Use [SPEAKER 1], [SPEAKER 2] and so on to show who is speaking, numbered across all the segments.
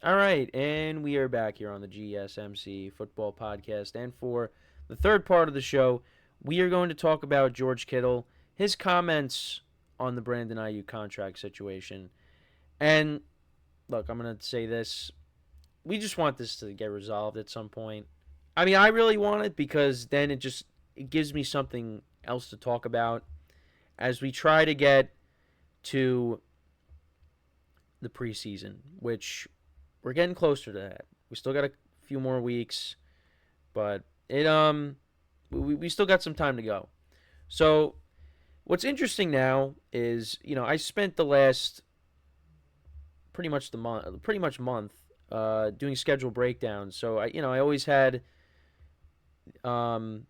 [SPEAKER 1] All right, and we are back here on the GSMC Football Podcast. And for the third part of the show, we are going to talk about George Kittle, his comments on the Brandon Aiyuk contract situation. And look, I'm going to say this. We just want this to get resolved at some point. I mean, I really want it because then it gives me something else to talk about as we try to get to the preseason, which we're getting closer to that. We still got a few more weeks, but we still got some time to go. So what's interesting now is I spent the last pretty much month doing schedule breakdowns. So I always had the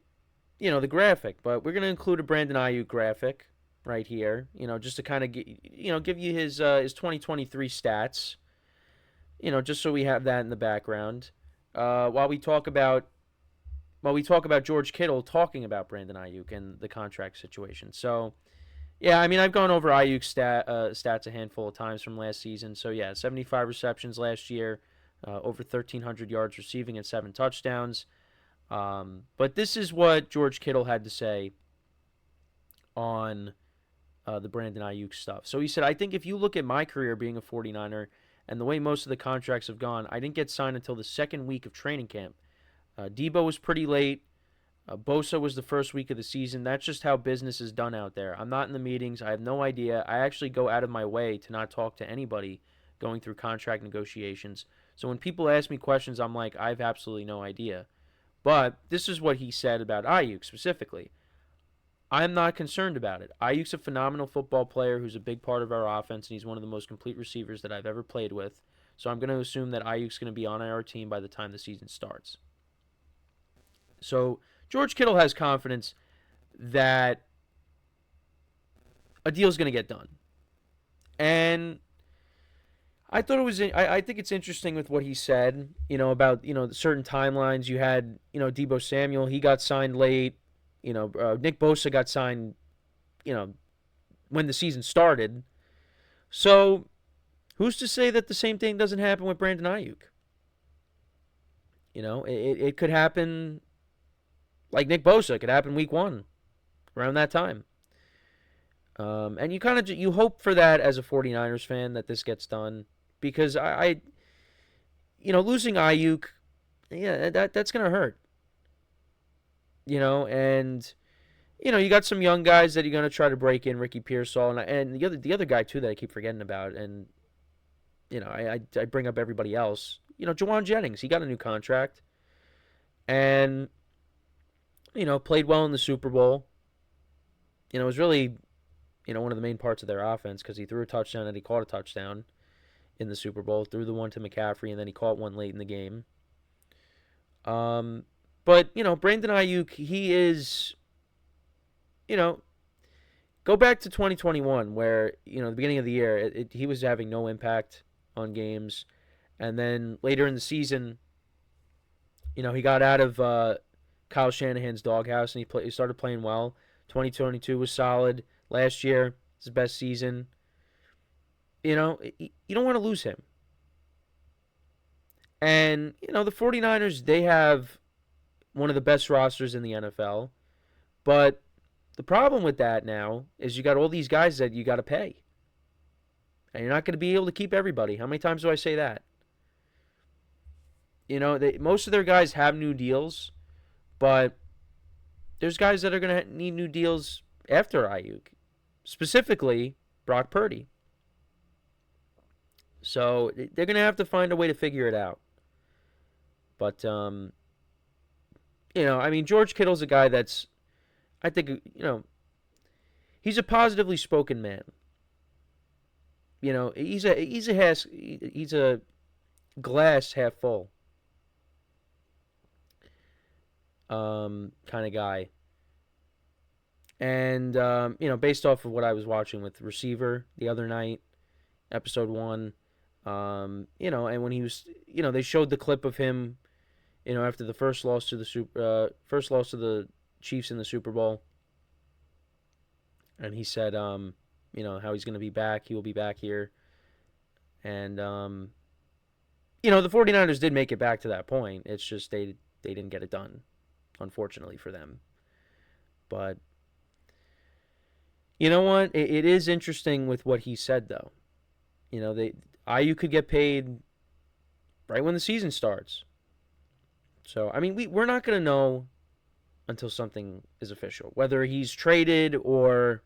[SPEAKER 1] graphic, but we're gonna include a Brandon Aiyuk graphic right here. Just to kind of give you his 2023 stats. Just so we have that in the background. While we talk about George Kittle talking about Brandon Aiyuk and the contract situation. So, yeah, I mean, I've gone over Aiyuk's stats a handful of times from last season. So, yeah, 75 receptions last year, over 1,300 yards receiving and 7 touchdowns. But this is what George Kittle had to say on the Brandon Aiyuk stuff. So he said, I think if you look at my career being a 49er and the way most of the contracts have gone, I didn't get signed until the second week of training camp. Debo was pretty late. Bosa was the first week of the season. That's just how business is done out there. I'm not in the meetings. I have no idea. I actually go out of my way to not talk to anybody going through contract negotiations. So when people ask me questions, I'm like, I have absolutely no idea. But this is what he said about Aiyuk specifically. I'm not concerned about it. Aiyuk's a phenomenal football player who's a big part of our offense, and he's one of the most complete receivers that I've ever played with. So I'm going to assume that Aiyuk's going to be on our team by the time the season starts. So George Kittle has confidence that a deal's going to get done. And I thought it was. I think it's interesting with what he said. About certain timelines. You had Debo Samuel. He got signed late. Nick Bosa got signed. When the season started. So who's to say that the same thing doesn't happen with Brandon Aiyuk? It could happen. Like Nick Bosa, it could happen week 1, around that time. And you kind of you hope for that as a 49ers fan that this gets done. Because I losing Aiyuk, yeah, that's gonna hurt. And you got some young guys that you're gonna try to break in, Ricky Pearsall, and the other guy too that I keep forgetting about, and I bring up everybody else. Jawan Jennings, he got a new contract, and played well in the Super Bowl. It was really one of the main parts of their offense because he threw a touchdown and he caught a touchdown in the Super Bowl, threw the one to McCaffrey, and then he caught one late in the game. But, Brandon Aiyuk, he is, go back to 2021 where, the beginning of the year, he was having no impact on games. And then later in the season, he got out of Kyle Shanahan's doghouse and he started playing well. 2022 was solid. Last year, his best season. You don't want to lose him. And, the 49ers, they have one of the best rosters in the NFL. But the problem with that now is you got all these guys that you got to pay. And you're not going to be able to keep everybody. How many times do I say that? Most of their guys have new deals, but there's guys that are going to need new deals after Aiyuk. Specifically, Brock Purdy. So they're going to have to find a way to figure it out. But, George Kittle's a guy that's, I think, he's a positively spoken man. He's a glass half full kind of guy. And, based off of what I was watching with Receiver the other night, episode 1, and when he was, they showed the clip of him, after the first loss to the Chiefs in the Super Bowl, and he said, how he's going to be back, he will be back here, and the 49ers did make it back to that point. It's just they didn't get it done, unfortunately for them. But you know what? It is interesting with what he said, though. Aiyuk could get paid right when the season starts. So, I mean, we're not going to know until something is official. Whether he's traded or,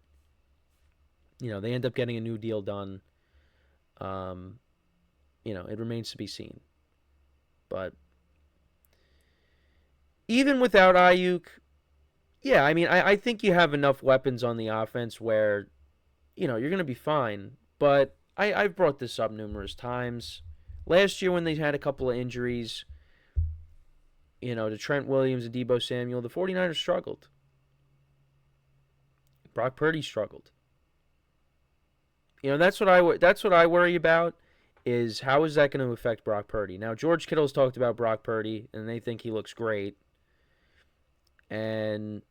[SPEAKER 1] they end up getting a new deal done, it remains to be seen. But even without Aiyuk, yeah, I mean, I think you have enough weapons on the offense where, you're going to be fine. But I've brought this up numerous times. Last year when they had a couple of injuries, to Trent Williams and Deebo Samuel, the 49ers struggled. Brock Purdy struggled. That's what I worry about, is how is that going to affect Brock Purdy. Now, George Kittle's talked about Brock Purdy, and they think he looks great. And,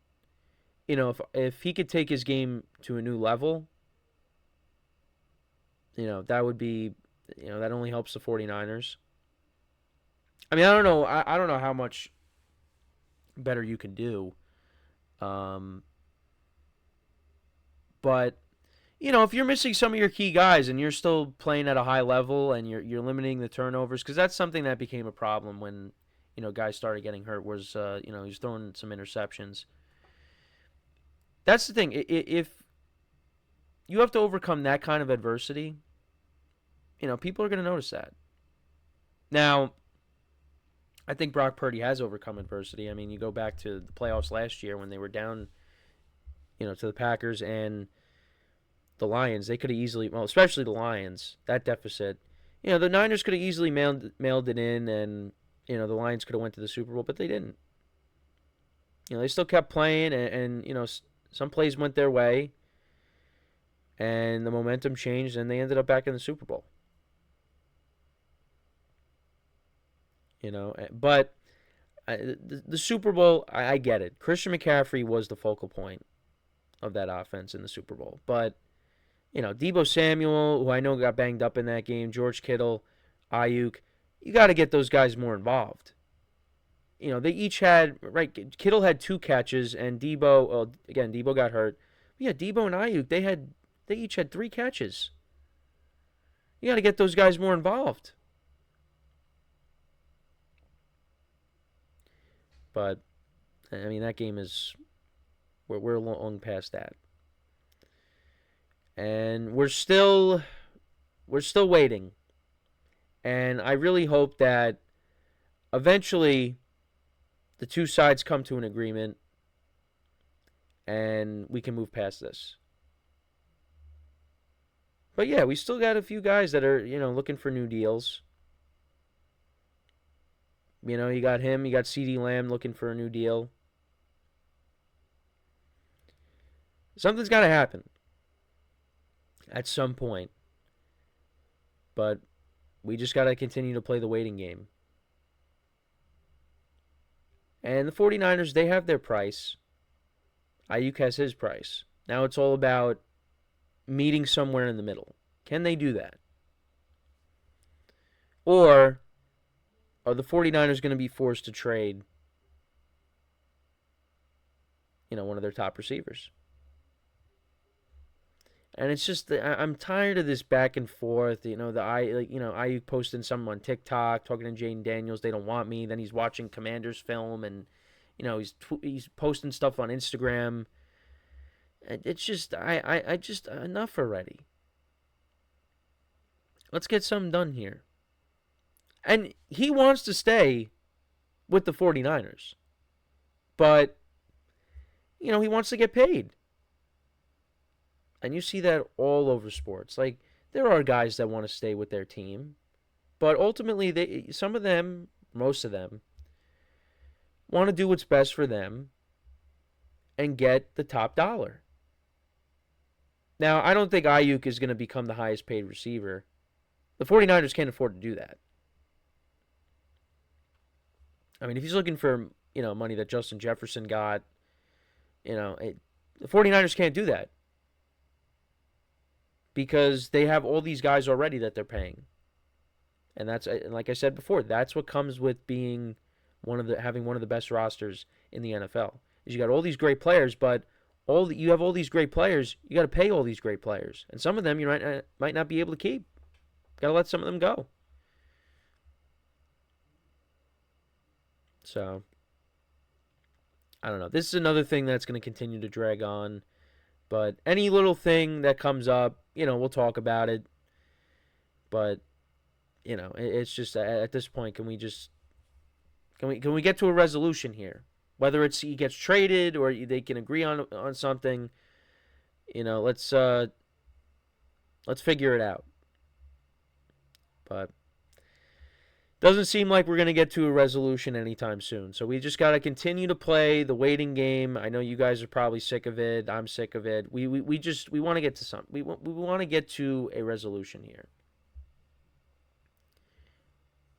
[SPEAKER 1] if he could take his game to a new level, that would be, that only helps the 49ers. I mean, I don't know. I don't know how much better you can do. But, if you're missing some of your key guys and you're still playing at a high level and you're limiting the turnovers, because that's something that became a problem when, guys started getting hurt, was, he's throwing some interceptions. That's the thing. If you have to overcome that kind of adversity, people are going to notice that. Now, I think Brock Purdy has overcome adversity. I mean, you go back to the playoffs last year when they were down, to the Packers and the Lions. They could have easily, well, especially the Lions, that deficit. The Niners could have easily mailed it in, and, the Lions could have went to the Super Bowl, but they didn't. They still kept playing, and some plays went their way, and the momentum changed, and they ended up back in the Super Bowl. But the Super Bowl, I get it. Christian McCaffrey was the focal point of that offense in the Super Bowl. But, Deebo Samuel, who I know got banged up in that game, George Kittle, Aiyuk, you got to get those guys more involved. They each had, right, Kittle had 2 catches, and Deebo got hurt. But yeah, Deebo and Aiyuk, they each had 3 catches. You got to get those guys more involved. But, I mean, that game is, we're long past that. And we're still waiting. And I really hope that eventually the two sides come to an agreement and we can move past this. But yeah, we still got a few guys that are, looking for new deals. You got him, you got CeeDee Lamb looking for a new deal. Something's got to happen at some point. But we just got to continue to play the waiting game. And the 49ers, they have their price. Aiyuk has his price. Now it's all about meeting somewhere in the middle. Can they do that? Or are the 49ers going to be forced to trade, one of their top receivers? And it's just, I'm tired of this back and forth. Aiyuk posting something on TikTok, talking to Jaden Daniels, they don't want me. Then he's watching Commanders film, and he's posting stuff on Instagram. It's just, I just, enough already. Let's get something done here. And he wants to stay with the 49ers. But, he wants to get paid. And you see that all over sports. Like, there are guys that want to stay with their team. But ultimately, some of them, most of them, want to do what's best for them and get the top dollar. Now, I don't think Aiyuk is going to become the highest paid receiver. The 49ers can't afford to do that. I mean, if he's looking for, money that Justin Jefferson got, the 49ers can't do that. Because they have all these guys already that they're paying. And like I said before, that's what comes with being having one of the best rosters in the NFL. Is you got all these great players, but you have all these great players, you got to pay all these great players, and some of them you might not be able to keep. Got to let some of them go. So I don't know. This is another thing that's going to continue to drag on. But any little thing that comes up, we'll talk about it. But it's just at this point, can we get to a resolution here? Whether it's he gets traded or they can agree on something, let's figure it out. But doesn't seem like we're going to get to a resolution anytime soon. So we just got to continue to play the waiting game. I know you guys are probably sick of it. I'm sick of it. We want to get to something. We want to get to a resolution here.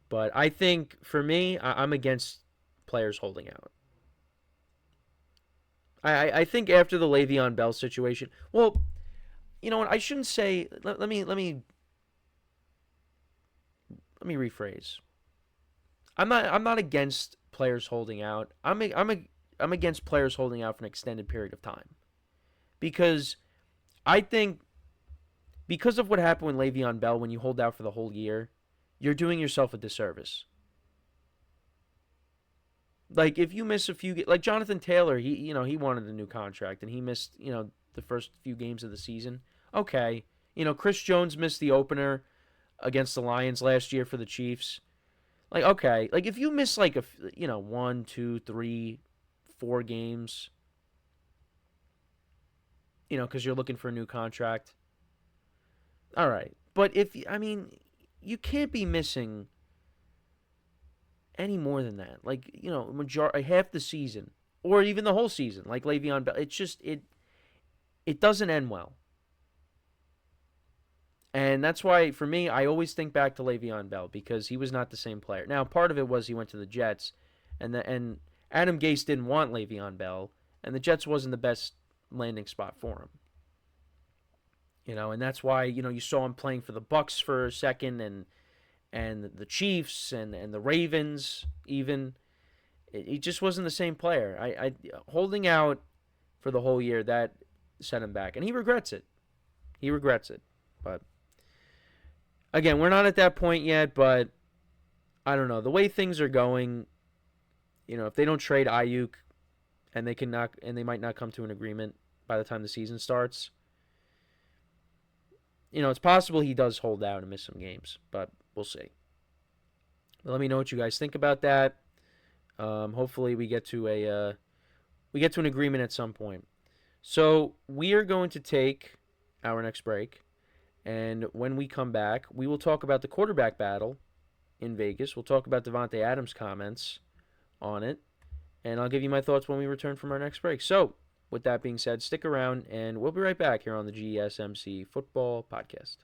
[SPEAKER 1] But I think, for me, I'm against players holding out. I think after the Le'Veon Bell situation, well, you know what? I shouldn't say. Let me rephrase. I'm not against players holding out. I'm against players holding out for an extended period of time, because I think because of what happened with Le'Veon Bell, when you hold out for the whole year, you're doing yourself a disservice. Like, if you miss a few, like Jonathan Taylor, he wanted a new contract and he missed the first few games of the season. Okay, Chris Jones missed the opener against the Lions last year for the Chiefs. Like, okay, like if you miss like 1, 2, 3, 4 games, because you're looking for a new contract. All right, but you can't be missing any more than that. Like, half the season or even the whole season, like Le'Veon Bell. It's just it doesn't end well. And that's why, for me, I always think back to Le'Veon Bell, because he was not the same player. Now, part of it was he went to the Jets, and Adam Gase didn't want Le'Veon Bell, and the Jets wasn't the best landing spot for him. And that's why, you saw him playing for the Bucs for a second, and the Chiefs and the Ravens even. He just wasn't the same player. I holding out for the whole year, that set him back, and he regrets it. But again, we're not at that point yet, but I don't know. The way things are going, if they don't trade Aiyuk, and they might not come to an agreement by the time the season starts, it's possible he does hold out and miss some games, but we'll see. But let me know what you guys think about that. Hopefully we get to an agreement at some point. So we are going to take our next break. And when we come back, we will talk about the quarterback battle in Vegas. We'll talk about Devontae Adams' comments on it. And I'll give you my thoughts when we return from our next break. So, with that being said, stick around, and we'll be right back here on the GSMC Football Podcast.